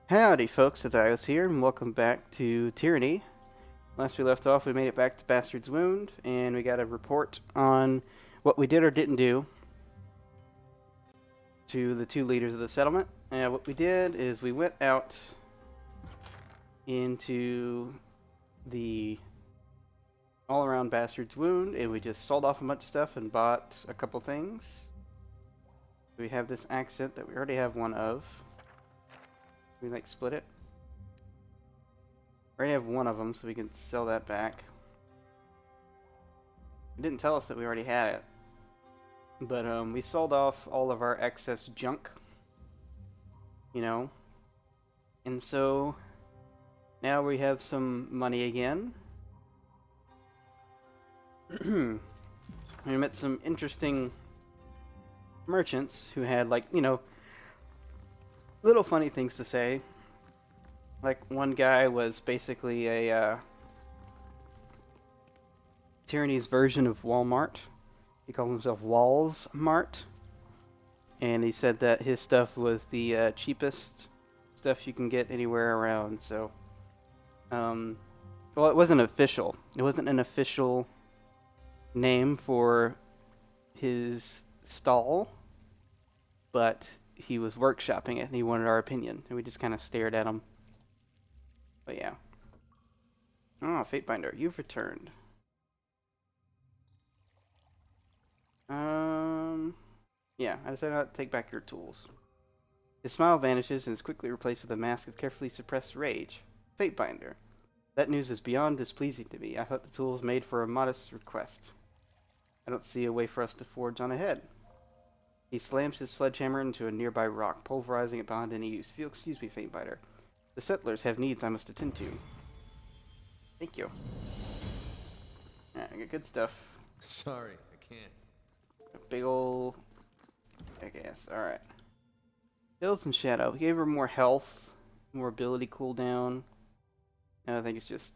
Howdy folks, Athios here, and welcome back to Tyranny. Last we left off, we made it back to Bastard's Wound, and we got a report on what we did or didn't do to the two leaders of the settlement. And what we did is we went out into the all-around Bastard's Wound, and we just sold off a bunch of stuff and bought a couple things. We have this accent that we already have one of. We split it. We already have one of them, so we can sell that back. It didn't tell us that we already had it. But we sold off all of our excess junk. You know. And so now we have some money again. We met some interesting merchants who had little funny things to say. Like one guy was basically a Tyranny's version of Walmart. He called himself Walls Mart, and he said that his stuff was the cheapest stuff you can get anywhere around. So, well, it wasn't official. It wasn't an official name for his stall, but he was workshopping it, and he wanted our opinion, and we just kind of stared at him. But yeah. Oh, Fatebinder, you've returned. Yeah, I decided not to take back your tools. His smile vanishes and is quickly replaced with a mask of carefully suppressed rage. Fatebinder, that news is beyond displeasing to me. I thought the tools made for a modest request. I don't see a way for us to forge on ahead. He slams his sledgehammer into a nearby rock, pulverizing it beyond any use. If you'll excuse me, Fatebinder. The settlers have needs I must attend to. Thank you. Alright, I got good stuff. Sorry, I can't. A big ol' I guess. Alright. Hills and Shadow. Gave her more health, more ability cooldown. And I think it's just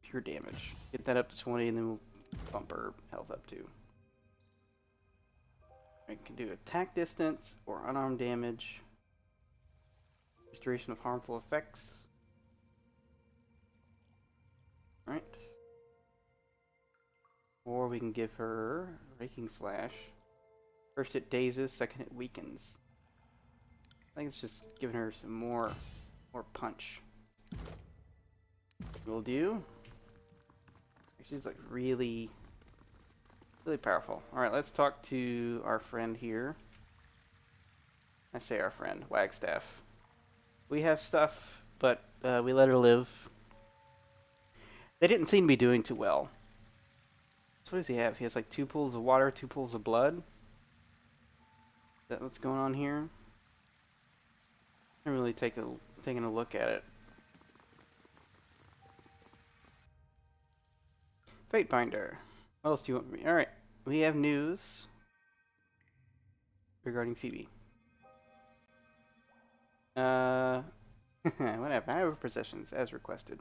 pure damage. Get that up to 20 and then we'll bump her health up too. I can do attack distance or unarmed damage. Restoration of harmful effects. Alright. Or we can give her Raking Slash. First it dazes, second it weakens. I think it's just giving her some more punch. Will do. She's like really powerful. Alright, let's talk to our friend here. I say our friend, Wagstaff. We have stuff, but we let her live. They didn't seem to be doing too well. So what does he have? He has like 2 pools of water, 2 pools of blood. Is that what's going on here? I'm really taking a look at it. Fatebinder. What else do you want from me? Alright, we have news regarding Phoebe. Whatever. I have possessions as requested.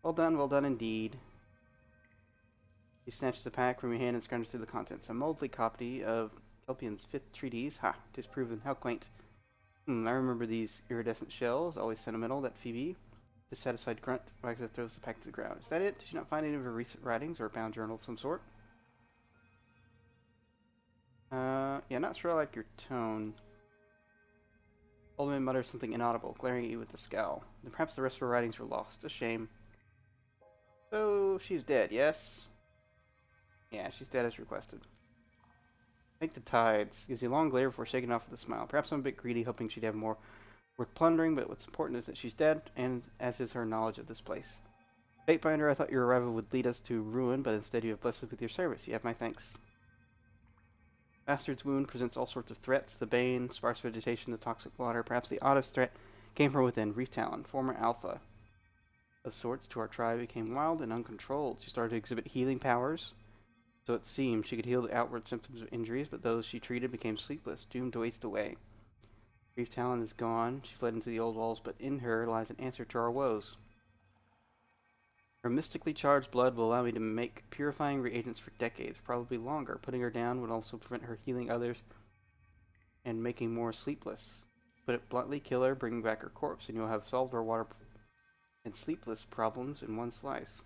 Well done indeed. He snatches the pack from your hand and scrunches through the contents. A moldly copy of Kelpian's 5th treatise. Ha! Disproven. How quaint. I remember these iridescent shells. Always sentimental. That Phoebe. Dissatisfied grunt. Wagstaff throws the pack to the ground. Is that it? Did you not find any of her recent writings or a bound journal of some sort? Yeah, not sure I like your tone. Old man mutters something inaudible, glaring at you with a scowl. Then perhaps the rest of her writings were lost. A shame. So, she's dead, yes? Yeah, she's dead as requested. Make the tides. Gives you a long glare before shaking off with a smile. Perhaps I'm a bit greedy, hoping she'd have more worth plundering, but what's important is that she's dead, and as is her knowledge of this place. Fatebinder, I thought your arrival would lead us to ruin, but instead you have blessed us with your service. You have my thanks. Bastard's Wound presents all sorts of threats. The Bane, sparse vegetation, the toxic water. Perhaps the oddest threat came from within. Reef Talon, former alpha of sorts to our tribe, became wild and uncontrolled. She started to exhibit healing powers. So it seemed she could heal the outward symptoms of injuries, but those she treated became sleepless, doomed to waste away. Reef Talon is gone. She fled into the old walls, but in her lies an answer to our woes. Her mystically charged blood will allow me to make purifying reagents for decades, probably longer. Putting her down would also prevent her healing others and making more sleepless. Put it bluntly, kill her, bring back her corpse, and you'll have solved our water and sleepless problems in one slice.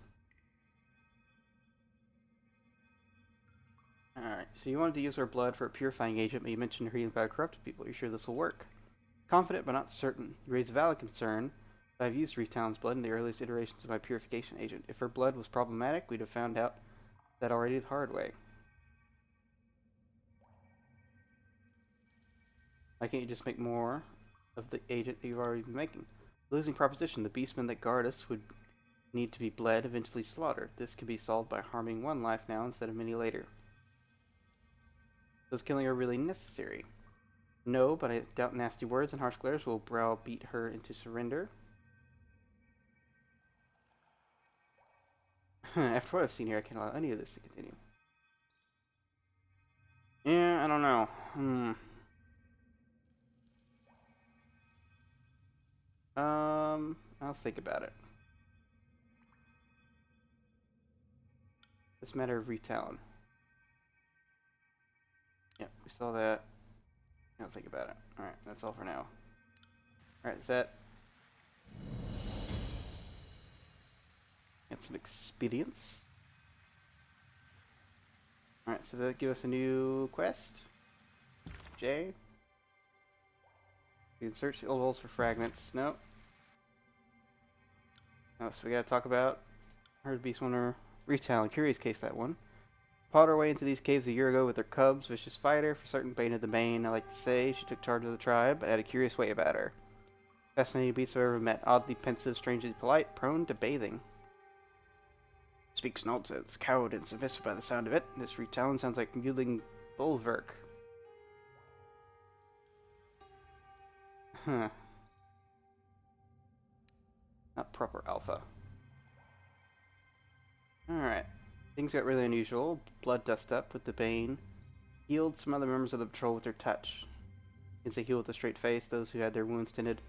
Alright, so you wanted to use her blood for a purifying agent, but you mentioned her healing by corrupted people. Are you sure this will work? Confident, but not certain. You raise a valid concern. I've used Reef Talon's blood in the earliest iterations of my purification agent. If her blood was problematic, we'd have found out that already the hard way. Why can't you just make more of the agent that you've already been making? Losing proposition, the beastmen that guard us would need to be bled, eventually slaughtered. This can be solved by harming one life now instead of many later. Was killing her really necessary? No, but I doubt nasty words and harsh glares will browbeat her into surrender. After what I've seen here, I can't allow any of this to continue. Yeah, I don't know. I'll think about it. This matter of Reef Talon. Yep, we saw that. I'll think about it. Alright, that's all for now. Alright, set. Get some experience. Alright, so that give us a new quest. J. You can search the old walls for fragments. Nope. Oh, so we gotta talk about Herd Beast Wonder Reef Talon. Curious case, that one. Fought her way into these caves a year ago with her cubs. Vicious fighter, for certain bane of the bane. I like to say she took charge of the tribe, but had a curious way about her. Fascinating beast I've ever met. Oddly pensive, strangely polite, prone to bathing. Speaks nonsense, cowed and submissive by the sound of it. This Reef Talon sounds like mewling bulwark. Huh. Not proper alpha. Alright. Things got really unusual. Blood dust up with the Bane. Healed some other members of the patrol with their touch. Since they heal with a straight face, those who had their wounds tended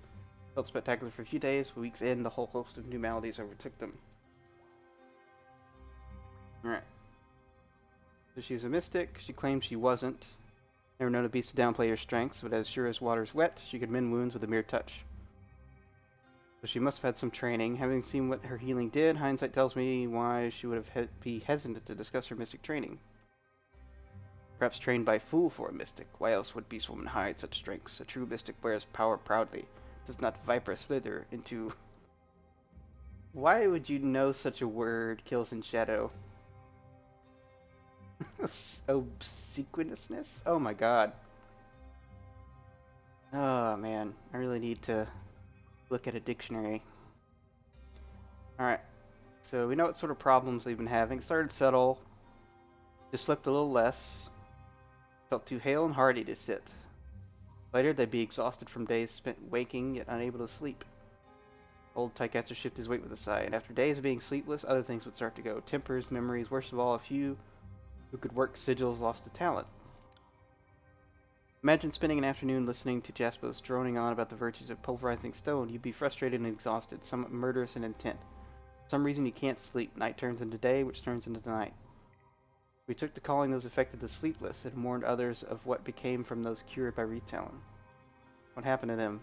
felt spectacular for a few days. Weeks in, the whole host of new maladies overtook them. Alright. So she's a mystic. She claims she wasn't. Never known a beast to downplay her strengths, but as sure as water's wet, she could mend wounds with a mere touch. So she must have had some training. Having seen what her healing did, hindsight tells me why she would have be hesitant to discuss her mystic training. Perhaps trained by fool for a mystic. Why else would Beastwoman hide such strengths? A true mystic wears power proudly. Does not viper slither into... Why would you know such a word, Kills in Shadow? Obsequiousness? Oh my god. Oh man, I really need to look at a dictionary. Alright, so we know what sort of problems they've been having. Started subtle, just slept a little less, felt too hale and hearty to sit. Later, they'd be exhausted from days spent waking, yet unable to sleep. Old Tycatcher shifted his weight with a sigh, and after days of being sleepless, other things would start to go. Tempers, memories, worst of all, a few who could work sigils lost a talent. Imagine spending an afternoon listening to Jaspos droning on about the virtues of pulverizing stone. You'd be frustrated and exhausted, somewhat murderous in intent. For some reason you can't sleep. Night turns into day, which turns into night. We took to calling those affected the sleepless, and warned others of what became from those cured by Reef Talon. What happened to them?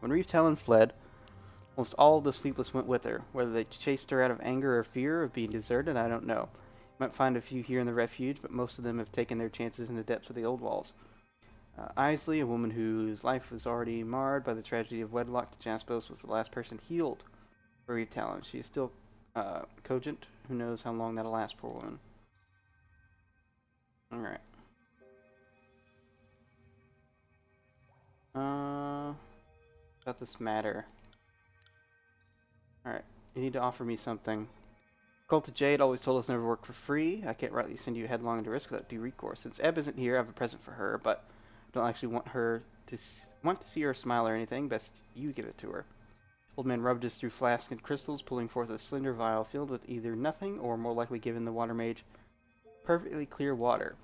When Reef Talon fled, almost all of the sleepless went with her. Whether they chased her out of anger or fear of being deserted, I don't know. You might find a few here in the refuge, but most of them have taken their chances in the depths of the old walls. Isley, a woman whose life was already marred by the tragedy of wedlock to Jaspos, was the last person healed for Reef Talon. She is still cogent. Who knows how long that'll last, poor woman. Alright. About this matter. Alright, you need to offer me something. Cult of Jade always told us never work for free. I can't rightly send you headlong into risk without due recourse. Since Ebb isn't here, I have a present for her, but I don't actually want to see her smile or anything. Best you give it to her. Old man rubbed us through flasks and crystals, pulling forth a slender vial filled with either nothing or, more likely given the water mage, perfectly clear water.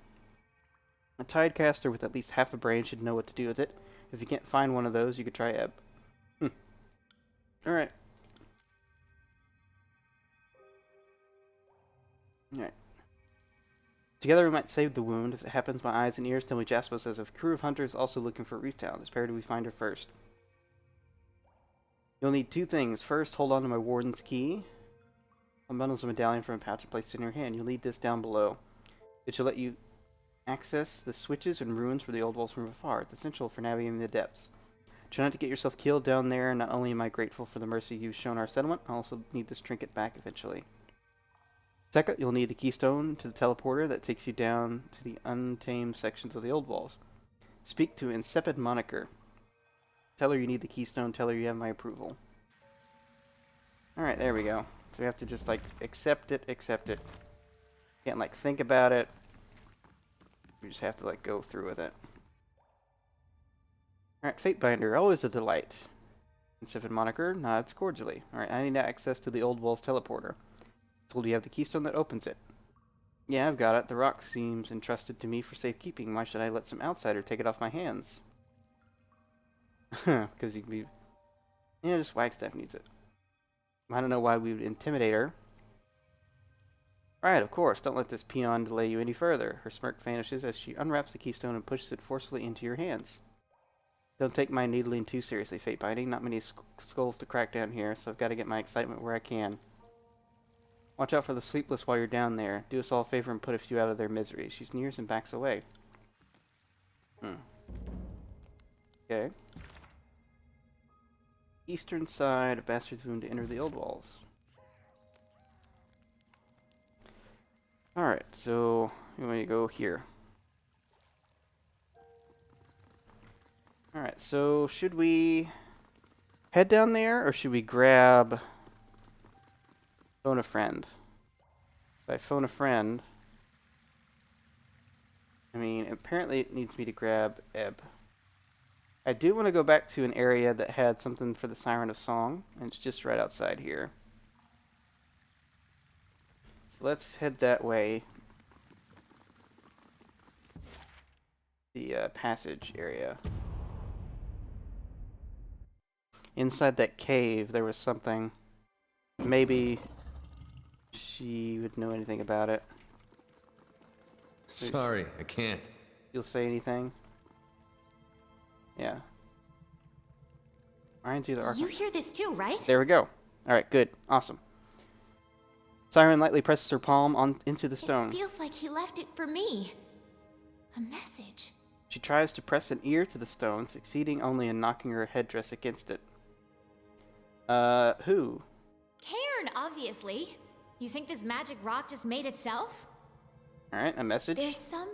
A tidecaster with at least half a brain should know what to do with it. If you can't find one of those, you could try Ebb. Alright. Alright. Together we might save the wound. As it happens, my eyes and ears tell me Jasper says a crew of hunters also looking for Reef Town. It's imperative we find her first. You'll need two things. First, hold on to my warden's key. Unbundles a medallion from a pouch and place it in your hand. You'll need this down below. It shall let you access the switches and ruins for the old walls from afar. It's essential for navigating the depths. Try not to get yourself killed down there. Not only am I grateful for the mercy you've shown our settlement, I also need this trinket back eventually. Second, you'll need the keystone to the teleporter that takes you down to the untamed sections of the old walls. Speak to Insipid Moniker. Tell her you need the keystone. Tell her you have my approval. Alright, there we go. So we have to just, like, accept it. Can't, like, think about it. We just have to, like, go through with it. Alright, Fatebinder, always a delight. Insipid Moniker nods cordially. Alright, I need access to the old walls teleporter. Told you have the keystone that opens it. Yeah, I've got it. The rock seems entrusted to me for safekeeping. Why should I let some outsider take it off my hands? Because you can be... Yeah, just Wagstaff needs it. I don't know why we would intimidate her. Right, of course. Don't let this peon delay you any further. Her smirk vanishes as she unwraps the keystone and pushes it forcefully into your hands. Don't take my needling too seriously, Fatebinding. Not many skulls to crack down here, so I've got to get my excitement where I can. Watch out for the sleepless while you're down there. Do us all a favor and put a few out of their misery. She sneers and backs away. Okay. Eastern side of Bastard's Wound to enter the old walls. Alright, so we want to go here. Alright, so should we head down there or should we grab phone a friend? If I phone a friend, I mean, apparently it needs me to grab Ebb. I do want to go back to an area that had something for the Siren of Song, and it's just right outside here. So let's head that way. The passage area. Inside that cave, there was something. Maybe she would know anything about it. Sorry, I can't. You'll say anything? Yeah. Ryan's either You hear this too, right? There we go. Alright, good. Awesome. Siren lightly presses her palm on into the stone. It feels like he left it for me. A message. She tries to press an ear to the stone, succeeding only in knocking her headdress against it. Who? Cairn, obviously. You think this magic rock just made itself? Alright, a message. There's some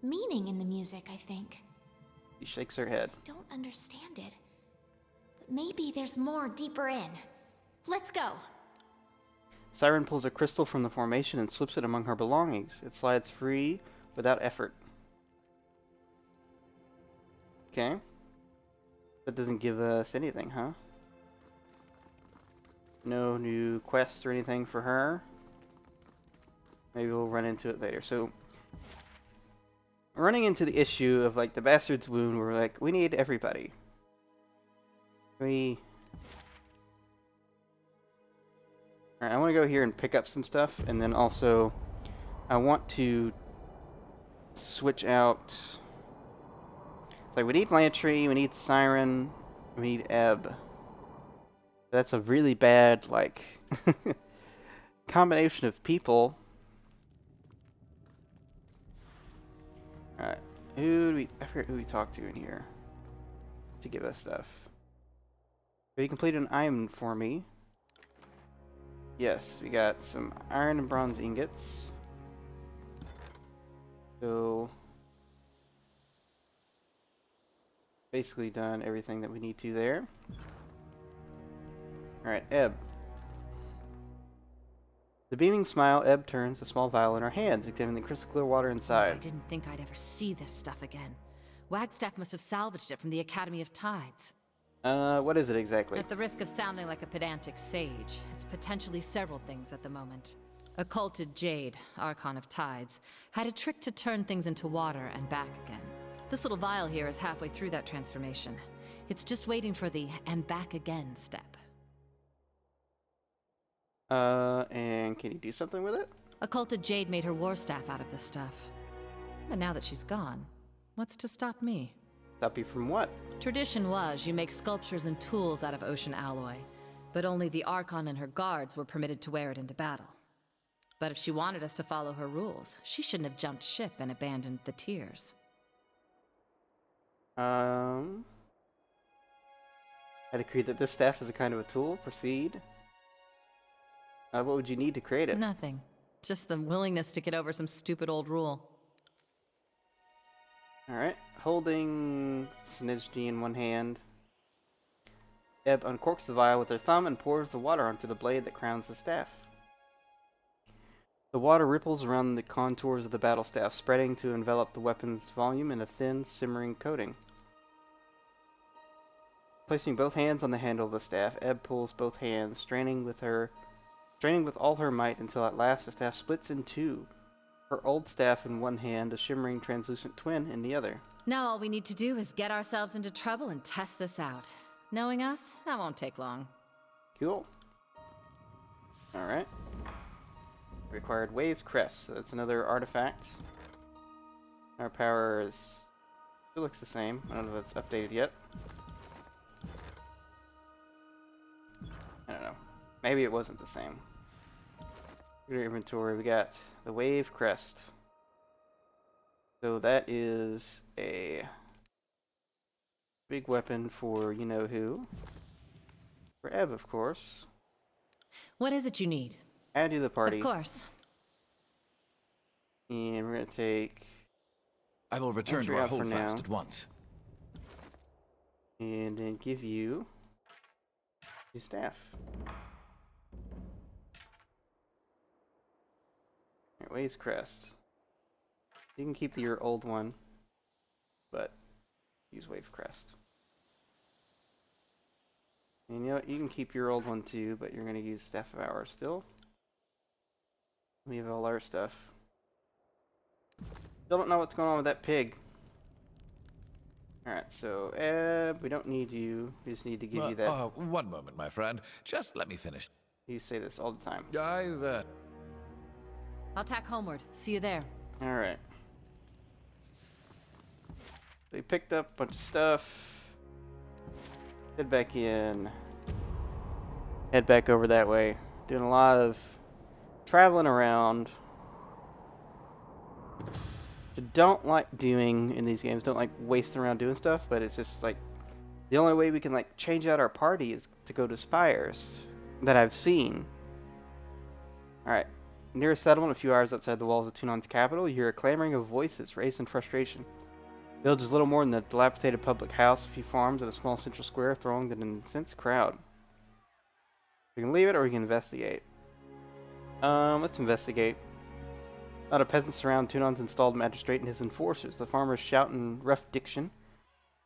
meaning in the music, I think. She shakes her head. I don't understand it. But maybe there's more deeper in. Let's go. Siren pulls a crystal from the formation and slips it among her belongings. It slides free without effort. Okay. That doesn't give us anything, huh? No new quests or anything for her. Maybe we'll run into it later. So, running into the issue of, like, the Bastard's Wound, where we're like, we need everybody. Alright, I want to go here and pick up some stuff, and then also, I want to switch out... Like, we need Lantry, we need Siren, we need Ebb. That's a really bad, like, combination of people. Alright, I forget who we talked to in here to give us stuff. Have you completed an item for me? Yes, we got some iron and bronze ingots. So, basically done everything that we need to there. Alright, Ebb. The beaming smile, Ebb turns a small vial in her hands, examining the crystal clear water I inside. didn't think I'd ever see this stuff again. Wagstaff must have salvaged it from the Academy of Tides. What is it exactly? At the risk of sounding like a pedantic sage, it's potentially several things at the moment. Occulted Jade, Archon of Tides, had a trick to turn things into water and back again. This little vial here is halfway through that transformation. It's just waiting for the and back again step. And can you do something with it? Occulted Jade made her war staff out of this stuff. But now that she's gone, what's to stop me? Stop you from what? Tradition was you make sculptures and tools out of ocean alloy, but only the Archon and her guards were permitted to wear it into battle. But if she wanted us to follow her rules, she shouldn't have jumped ship and abandoned the Tears. I decree that this staff is a kind of a tool. Proceed. What would you need to create it? Nothing. Just the willingness to get over some stupid old rule. Alright. Holding Snidgy in one hand, Ebb uncorks the vial with her thumb and pours the water onto the blade that crowns the staff. The water ripples around the contours of the battle staff, spreading to envelop the weapon's volume in a thin, simmering coating. Placing both hands on the handle of the staff, Ebb pulls both hands, straining with all her might until at last the staff splits in two. Her old staff in one hand, a shimmering translucent twin in the other. Now all we need to do is get ourselves into trouble and test this out. Knowing us, that won't take long. Cool. Alright. Required Waves Crest, so that's another artifact. Our power is... It looks the same. I don't know if it's updated yet. I don't know. Maybe it wasn't the same. Your inventory, we got the Wave Crest. So that is a big weapon for you-know-who. For Ebb, of course. What is it you need? Add you to the party. Of course. And we're going to take... I will return Entry to our out for holdfast now. at once. And then give you... your staff. Alright, Waves Crest. You can keep your old one, but use Wave Crest. And you know what? You can keep your old one too, but you're going to use Staff of Hours still. We have all our stuff. Still don't know what's going on with that pig. Alright, so we don't need you. We just need to give you that. One moment, my friend. Just let me finish. You say this all the time. I'll tack homeward. See you there. Alright. We picked up a bunch of stuff. Head back in. Head back over that way. Doing a lot of traveling around. I don't like doing in these games. Don't like wasting around doing stuff, but it's just like the only way we can like change out our party is to go to Spires that I've seen. Alright. Near a settlement a few hours outside the walls of Tunon's capital, you hear a clamoring of voices raised in frustration. The village is little more than a dilapidated public house, a few farms, and a small central square thronged in an intense crowd. We can leave it or we can investigate. Let's investigate. A lot of peasants surround Tunon's installed magistrate and his enforcers. The farmers shout in rough diction,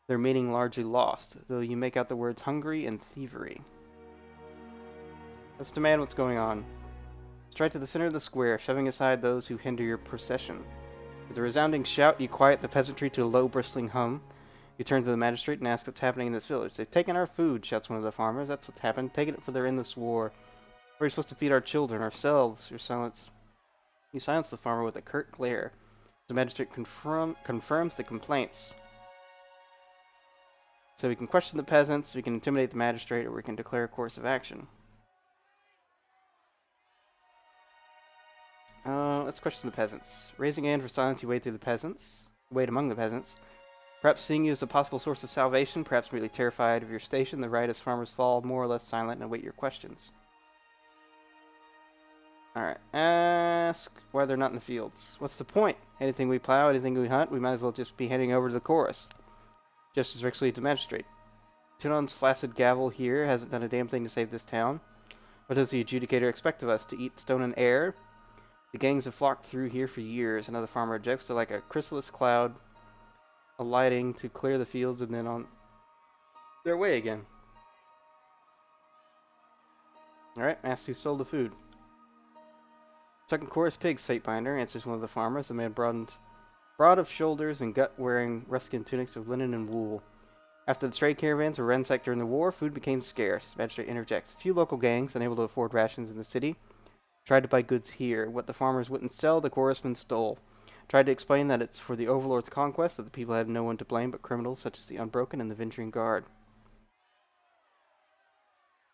their meaning largely lost, though you make out the words hungry and thievery. Let's demand what's going on. Stride to the center of the square, shoving aside those who hinder your procession. With a resounding shout, you quiet the peasantry to a low, bristling hum. You turn to the magistrate and ask what's happening in this village. They've taken our food, shouts one of the farmers. That's what's happened. Taking it for their endless war. We're supposed to feed our children, ourselves. You silence the farmer with a curt glare. The magistrate confirms the complaints. So we can question the peasants, we can intimidate the magistrate, or we can declare a course of action. Let's question the peasants. Raising a hand for silence, you wade among the peasants. Perhaps seeing you as a possible source of salvation, perhaps merely terrified of your station, the riotous farmers fall more or less silent and await your questions. Alright, ask why they're not in the fields. What's the point? Anything we plow, anything we hunt, we might as well just be heading over to the chorus. Just as Rixley to magistrate. Tunon's flaccid gavel here hasn't done a damn thing to save this town. What does the adjudicator expect of us? To eat stone and air? The gangs have flocked through here for years. Another farmer objects. They're like a chrysalis cloud alighting to clear the fields and then on their way again. Alright, asked who sold the food. Second chorus pigs, Fatebinder, answers one of the farmers, a man broad of shoulders and gut-wearing rough-skin tunics of linen and wool. After the trade caravans were ransacked during the war, food became scarce. Magistrate interjects. A few local gangs, unable to afford rations in the city, Tried to buy goods here. What the farmers wouldn't sell, the chorusmen stole. Tried to explain that it's for the Overlord's conquest, that the people had no one to blame but criminals such as the Unbroken and the Venturing Guard.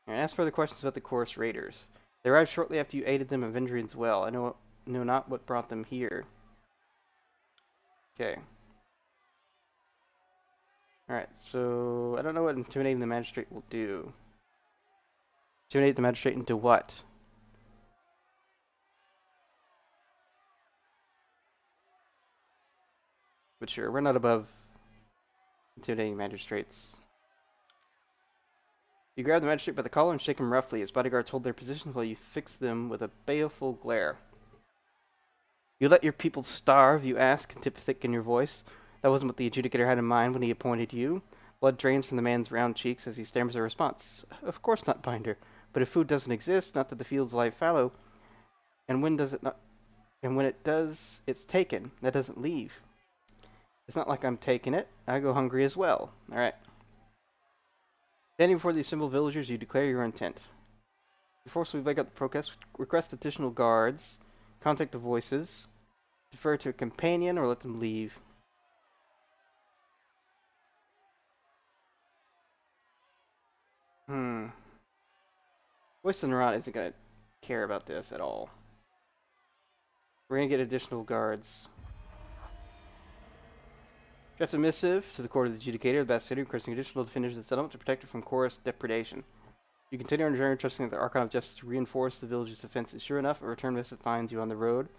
And asked further questions about the Chorus Raiders. They arrived shortly after you aided them in Vendrian's well. I know not what brought them here. Okay. Alright, so I don't know what intimidating the magistrate will do. Intimidate the magistrate into what? But sure, we're not above intimidating magistrates. You grab the magistrate by the collar and shake him roughly. His bodyguards hold their positions while you fix them with a baleful glare. You let your people starve, you ask, tip thick in your voice. That wasn't what the adjudicator had in mind when he appointed you. Blood drains from the man's round cheeks as he stammers a response. Of course not, Binder. But if food doesn't exist, not that the fields lie fallow, and when it does, it's taken. That doesn't leave. It's not like I'm taking it. I go hungry as well. Alright. Standing before the assembled villagers, you declare your intent. You forcibly wake up the protest, request additional guards, contact the voices, defer to a companion, or let them leave. Voice of Nerat isn't going to care about this at all. We're going to get additional guards. Address a missive to the court of the adjudicator of the Bast City, requesting additional defenders of the settlement to protect it from chorus depredation. You continue on your journey, trusting that the Archon of Justice to reinforce the village's defenses. Sure enough, a return missive finds you on the road,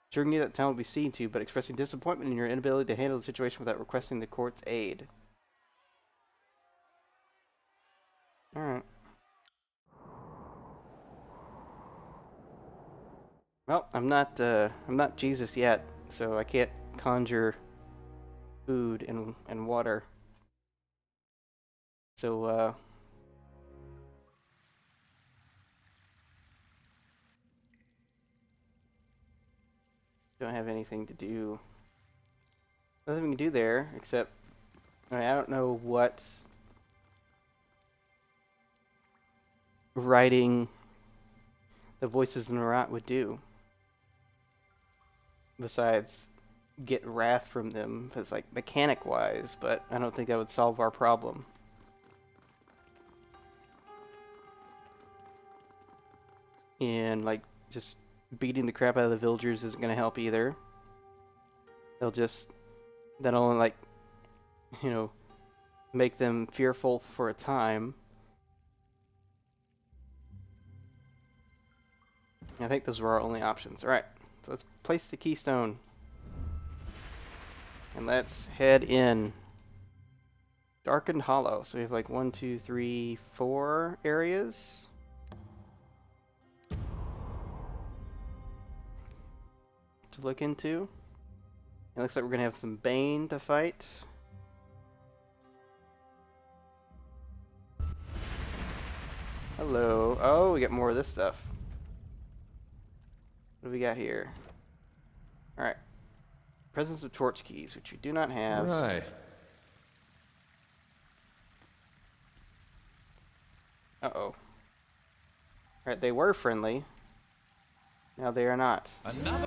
assuring you that the town will be seen to, but expressing disappointment in your inability to handle the situation without requesting the court's aid. Alright. Well, I'm not Jesus yet, so I can't conjure food and water. So, don't have anything to do. Nothing we can do there, except, I mean, I don't know what writing the voices in Nerat would do. Besides get wrath from them, because like mechanic wise, but I don't think that would solve our problem. And like just beating the crap out of the villagers isn't gonna help either. That'll only like, you know, make them fearful for a time. I think those were our only options. Alright, so let's place the keystone. And let's head in. Darkened Hollow. So we have like 1, 2, 3, 4 areas. To look into. It looks like we're going to have some Bane to fight. Hello. Oh, we get more of this stuff. What do we got here? Alright. Presence of torch keys, which we do not have. Right. Uh-oh. Alright, they were friendly. Now they are not. Another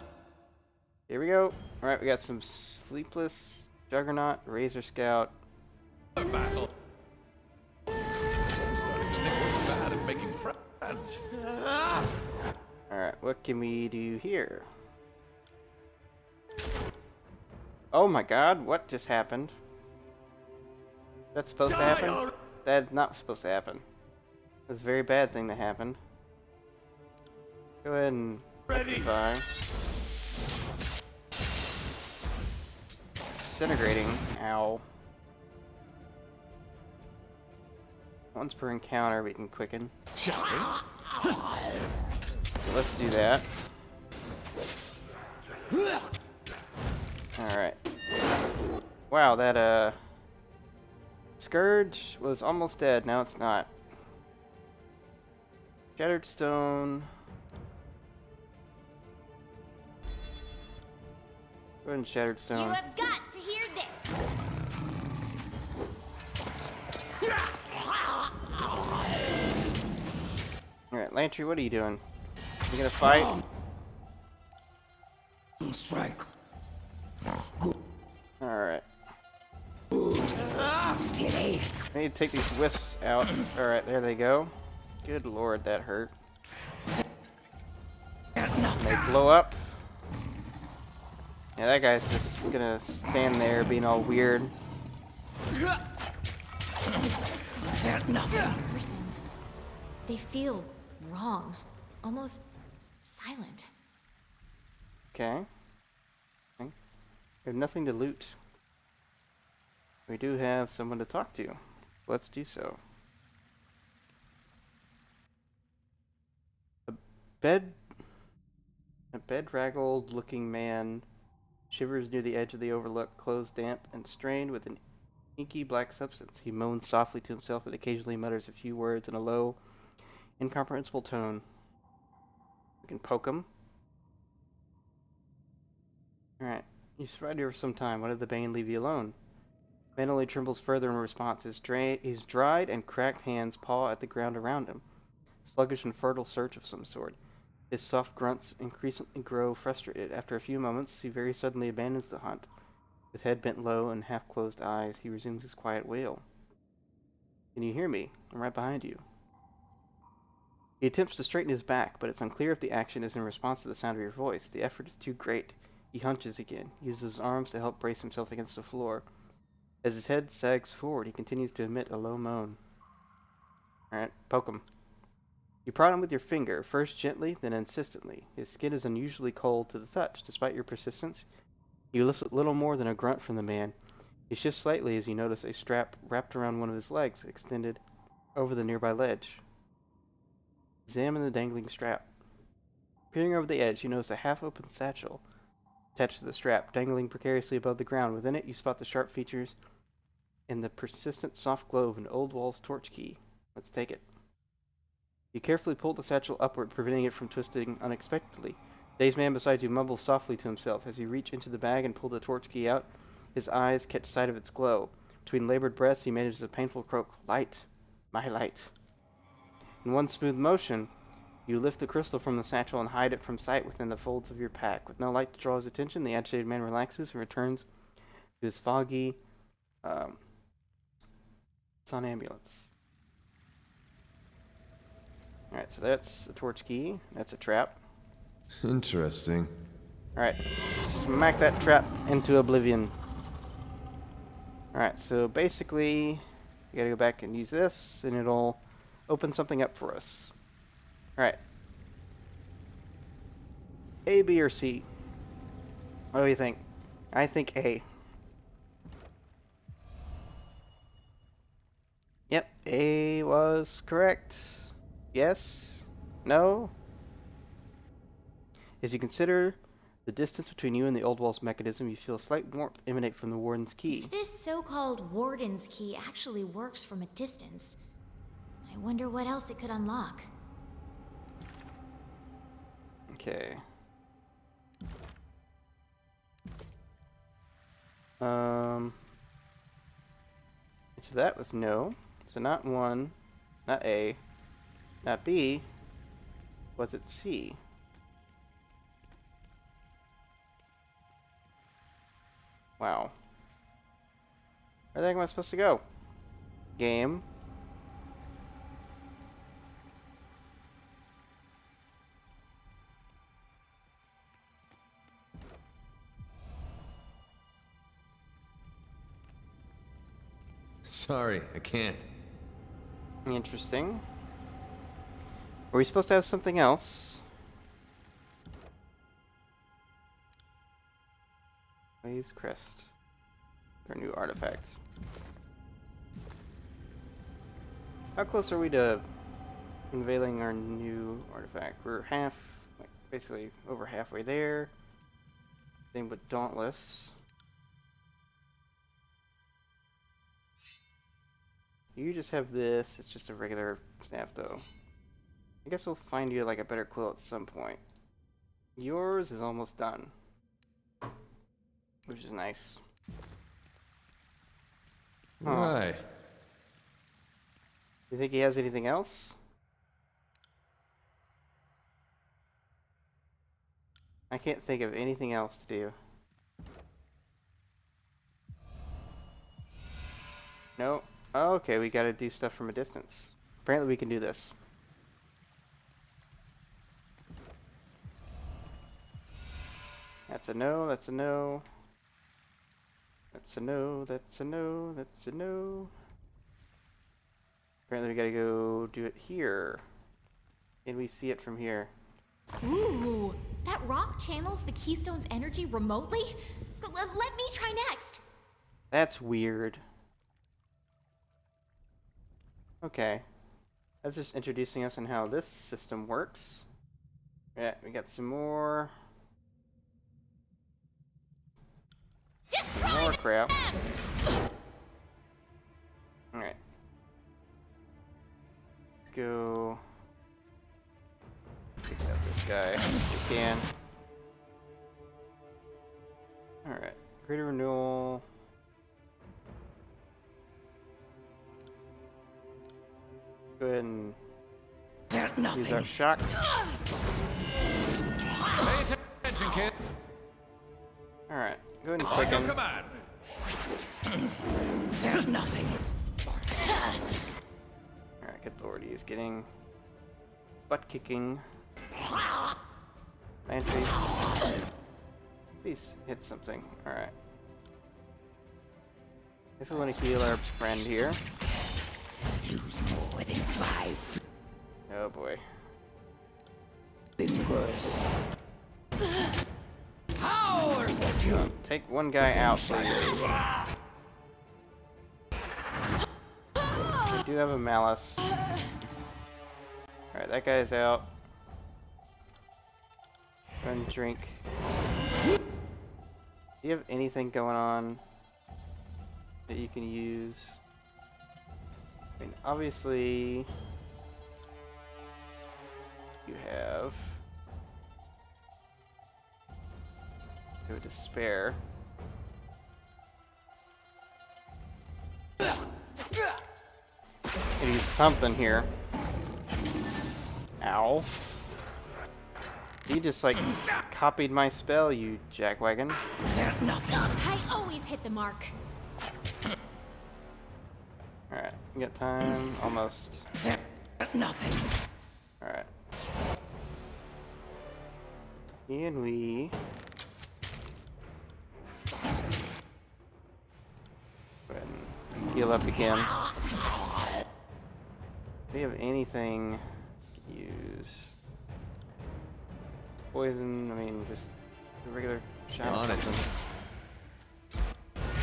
Here we go. Alright, we got some Sleepless, Juggernaut, Razor Scout. battle. Starting to think we're bad at making friends. Alright, what can we do here? Oh my god, what just happened? That's supposed to happen? That's not supposed to happen. That's a very bad thing that happened. Go ahead and rectify. Disintegrating. Ow. Once per encounter we can quicken. Shall we? So let's do that. Alright. Wow, that Scourge was almost dead, now it's not. Shattered Stone. Go ahead and Shattered Stone. You have got to hear this. Alright, Lantry, what are you doing? You gonna fight? Strike. Alright. Steady. I need to take these wisps out. Alright, there they go. Good lord, that hurt. They blow up. Yeah, that guy's just gonna stand there being all weird. Person. They feel wrong. Almost silent. Okay. We have nothing to loot. We do have someone to talk to. Let's do so. A bedraggled looking man shivers near the edge of the overlook, clothes damp and strained with an inky black substance. He moans softly to himself and occasionally mutters a few words in a low, incomprehensible tone. We can poke him. Alright. You survived here for some time. Why did the Bane leave you alone? Man only trembles further in response. His dried and cracked hands paw at the ground around him. Sluggish and fertile search of some sort. His soft grunts increasingly grow frustrated. After a few moments, he very suddenly abandons the hunt. With head bent low and half-closed eyes, he resumes his quiet wail. Can you hear me? I'm right behind you. He attempts to straighten his back, but it's unclear if the action is in response to the sound of your voice. The effort is too great. He hunches again, uses his arms to help brace himself against the floor. As his head sags forward, he continues to emit a low moan. Alright, poke him. You prod him with your finger, first gently, then insistently. His skin is unusually cold to the touch. Despite your persistence, you elicit little more than a grunt from the man. He shifts slightly as you notice a strap wrapped around one of his legs, extended over the nearby ledge. Examine the dangling strap. Peering over the edge, you notice a half-open satchel attached to the strap, dangling precariously above the ground. Within it, you spot the sharp features and the persistent soft glow of an old wall's torch key. Let's take it. You carefully pull the satchel upward, preventing it from twisting unexpectedly. The dazed man beside you mumbles softly to himself. As you reach into the bag and pull the torch key out, his eyes catch sight of its glow. Between labored breaths, he manages a painful croak. Light. My light. In one smooth motion, you lift the crystal from the satchel and hide it from sight within the folds of your pack. With no light to draw his attention, the agitated man relaxes and returns to his foggy somnambulance. Alright, so that's a torch key. That's a trap. Interesting. Alright, smack that trap into oblivion. Alright, so basically, you gotta go back and use this, and it'll open something up for us. Alright. A, B, or C? What do you think? I think A. Yep, A was correct. Yes? No? As you consider the distance between you and the old wall's mechanism, you feel a slight warmth emanate from the warden's key. This so-called warden's key actually works from a distance. I wonder what else it could unlock. Okay. So that was no. So not 1, not A, not B. Was it C? Wow. Where the heck am I supposed to go? Game. Sorry, I can't. Interesting. Were we supposed to have something else? Waves Crest. Our new artifact. How close are we to unveiling our new artifact? We're basically over halfway there. Same with Dauntless. You just have this. It's just a regular staff, though. I guess we'll find you like a better quill at some point. Yours is almost done, which is nice. Huh. Right. You think he has anything else? I can't think of anything else to do. No. Oh, okay, we gotta do stuff from a distance. Apparently we can do this. That's a no, that's a no. That's a no, that's a no, that's a no. Apparently we gotta go do it here. Can we see it from here? Ooh, that rock channels the Keystone's energy remotely? Let me try next. That's weird. Okay. That's just introducing us on how this system works. Yeah, we got some more. Some more crap. Alright. Let's go. Take out this guy if we can. Alright. Greater renewal. Go ahead and use our shock. Pay attention, kid. Alright. Go ahead and On click your him. command. Alright, good lord, he's getting butt kicking. Lantry. Please hit something. Alright. If we want to heal our friend here. Lose more than 5 Oh boy. fingers. Take one guy out, please. We do have a malice. Alright, that guy's out. Go and drink. Do you have anything going on that you can use? I mean, obviously, you have go to spare. Could use something here. Ow. You just like copied my spell, you jackwagon. I always hit the mark. Alright, we got time. Almost. Nothing. Alright. And we... Go ahead and heal up again. Do we have anything to use? Poison, I mean, just a regular shot On or it. something.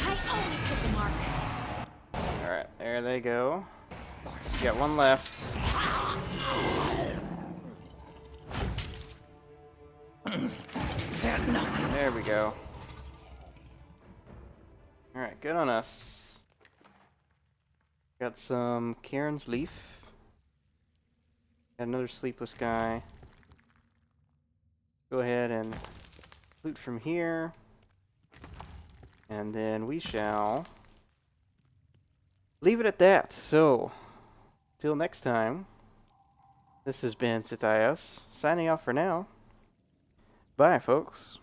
I always hit the mark. Alright, there they go. We got one left. There we go. Alright, good on us. Got some Karen's Leaf. Got another sleepless guy. Go ahead and loot from here. And then we shall leave it at that. So, till next time, this has been Sithias, signing off for now. Bye, folks.